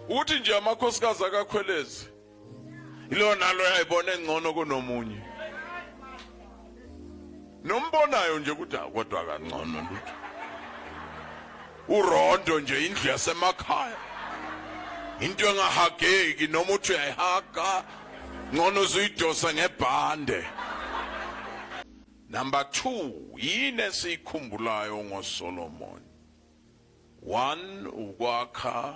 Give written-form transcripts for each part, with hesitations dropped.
uthi nje amakhosikazi akakhwelezi ilo nalo yayibona engcono kunomunye nombonayo nje ukuthi kodwa kangcono lutho uRondo nje indlu yasemakhaya into engahageki noma uthi uyayihaga ngcono uzidosa ngebhande. Number 2, yini esiyikhumbulayo ngoSolomon? 1, ukwakha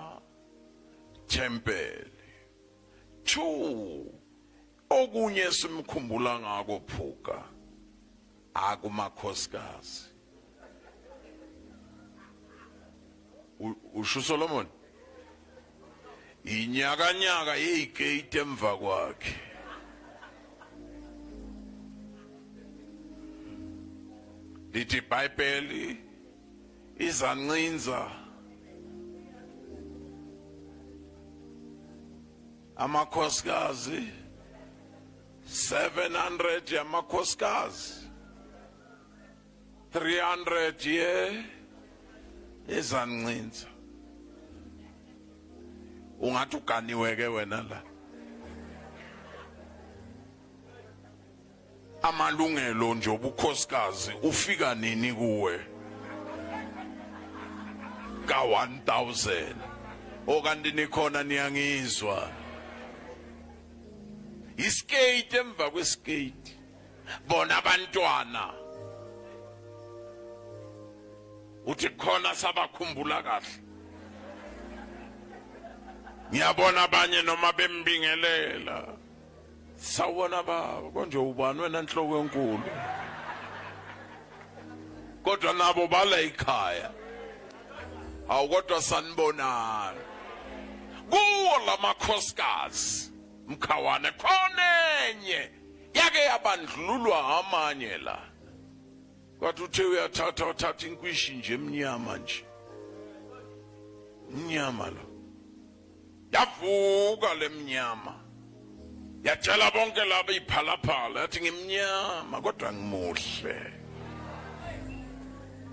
temple. 2, okunye simkhumbula ngako phuka akumakhosikazi. Usho Solomon inyakanyaka yegate emva kwakhe. Lithi iBhayibheli izancinza amakhosikazi 700 yamakhosikazi 300 ye izancinza. Ungathi uganiwe ke wena la. Amalungelo nje obukhosikazi ufika nini kuwe ka 1000 okanti nikhona niyangizwa iskate emva kweskate bona abantwana uthi khona sabakhumbula kahle. Ngiyabona abanye noma bembingelela sawona baba konje ubani wena inhloko enkulu kodwa nabo bala ikhaya awukodwa sanibonana kuwo lamakhosikazi mkhawane khonenye yake yabandlululwa amanye la kwathi uthe uyathatha inkwishi nje emnyama nje mnyama lo yavuka lemnyama yatshela bonke laba iphalaphala yathi ngimnyama kodwa ngimuhle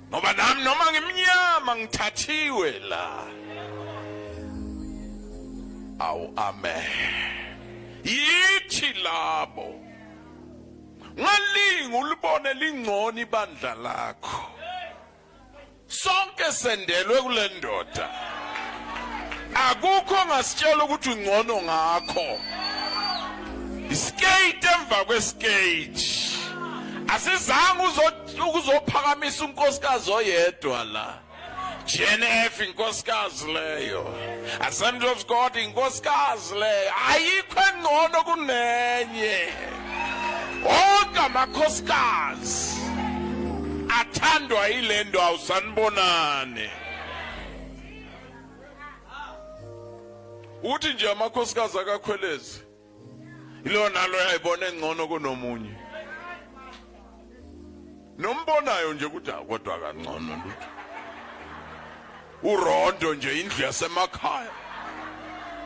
ngoba nami noma ngimnyama ngithathiwe la. Awu amen. Yithi labo ngalinga ulibone lingcono ibandla lakho sonke sendelwe kule ndoda akukho ngasitshela ukuthi ungcono ngakho. Iskate emva kweskate asizange uzophakamisa unkosikazi oyedwa la. GNF inkosikazi leyo, Assembly of God inkosikazi leyo, ayikho engcono kunenye. Onke amakhosikazi athandwa yilendo awusanibonane. Uthi nje amakhosikazi akakhwelezi ilo nalo yayibona engcono kunomunye nombonayo nje ukuthi kodwa kangcono lutho uRondo nje indlu yasemakhaya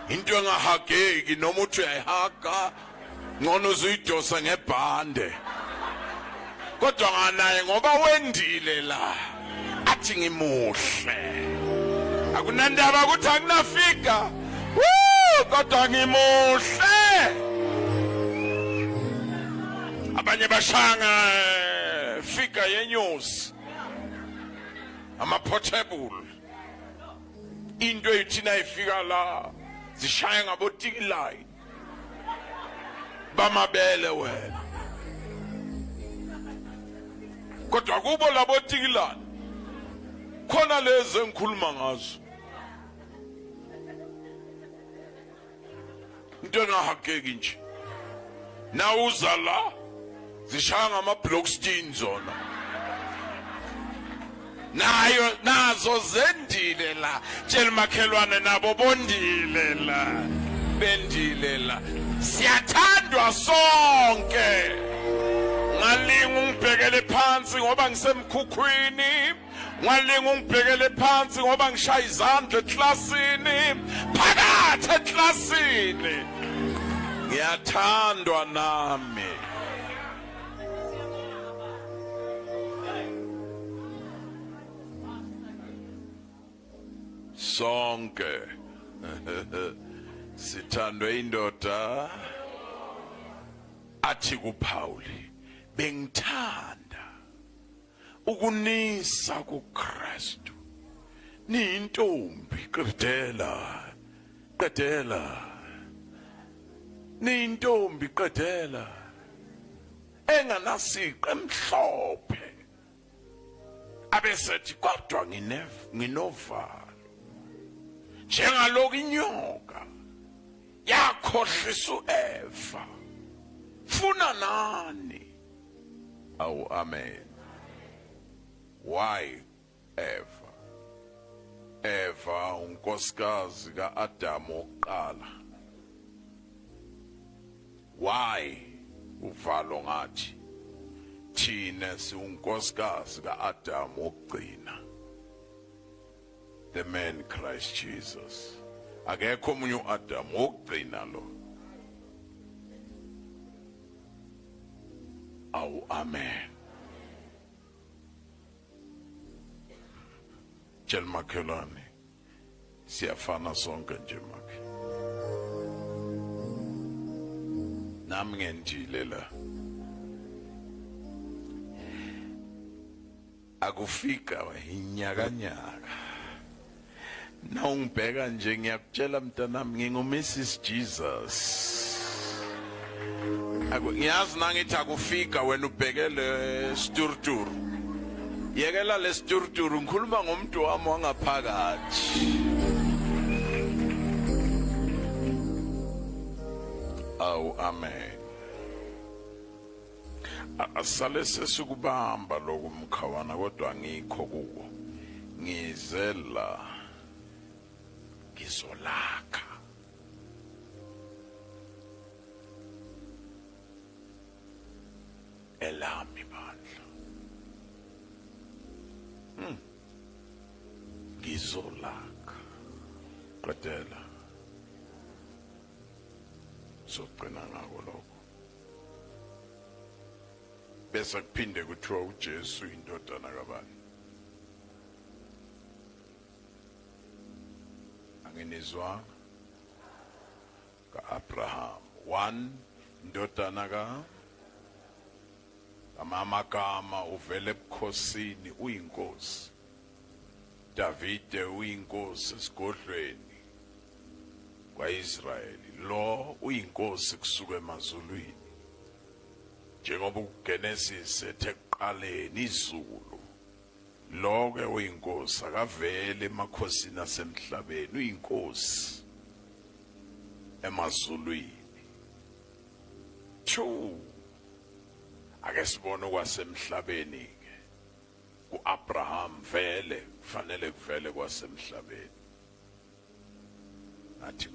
into engahageki noma uthi uyayihaga ngcono uzidosa ngebhande kodwa nganaye ngoba wendile la athi ngimuhle akunandaba ukuthi akunafika kodwa ngimuhle. Abanye bashanga fika yenyosi ama-portable into ethina ifika la zishaya ngabotikilane bamabele wena kodwa kubo labotikilane khona lezi engikhuluma ngazo into engahageki nje nawuza la zishaya ngama-blockstein zona nazo zendile la tshela makhelwane nabo bondile la bendile la siyathandwa sonke. Ngalinga ungibhekele phansi ngoba ngisemkhukhwini, ngalinga ungibhekele phansi ngoba ngishaya izandla eklasini, phakathi eklasini ngiyathandwa nami. Sonke sithandwe indoda athi kuPawuli, bengithanda ukunisa kuKristu niyintombi. Qedela niyintombi, qedela enganasiqa, emhlophe. Abesethi kodwa nginovalo njengaloku inyoka yakhohlisa uEva. Funa nani? Awu, amen. Why Eva? Eva unkosikazi kaAdamu oqala. Why uvalo ngathi? Thina siunkosikazi kaAdamu ogcina, the man Christ Jesus. Akekho omunye uAdamu ogcina lo. Awu, amen. Tshela makhelwane siyafana sonke nje makhe. Nami ngendile la. Akufika inyakanyaka. Na ungibheka nje ngiyakutshela mntanami ngingu-Mrs. Jesus. Ngiyazi nangithi akufika wena ubhekele sturturu. Yekela le sturturu, ngikhuluma ngomuntu wami wangaphakathi. Awu, amen. Asale sesukubamba lokhu mkhawana kodwa ngikho kuwo. Ngizela ngizolakha. Elami bandla. Ngizolakha. Qedela. Soqina ngako lokho. Bese kuphinde kuthiwa uJesu indodana kabani? Anginizwa kaAbraham. One indodana amagama uvele ebukhosini uyinkosi. Davide uyinkosi esigodlweni kwaIsrayeli. Lo uyinkosi kusuka emazulwini. Njengoba uGenesis ethe kuqaleni izulu. Lo ke uyinkosi akavele emakhosini asemhlabeni, uyinkosi emazulwini. 2 ake sibone kwasemhlabeni ke kuAbraham vele kufanele kuvele kwasemhlabeni. Nathi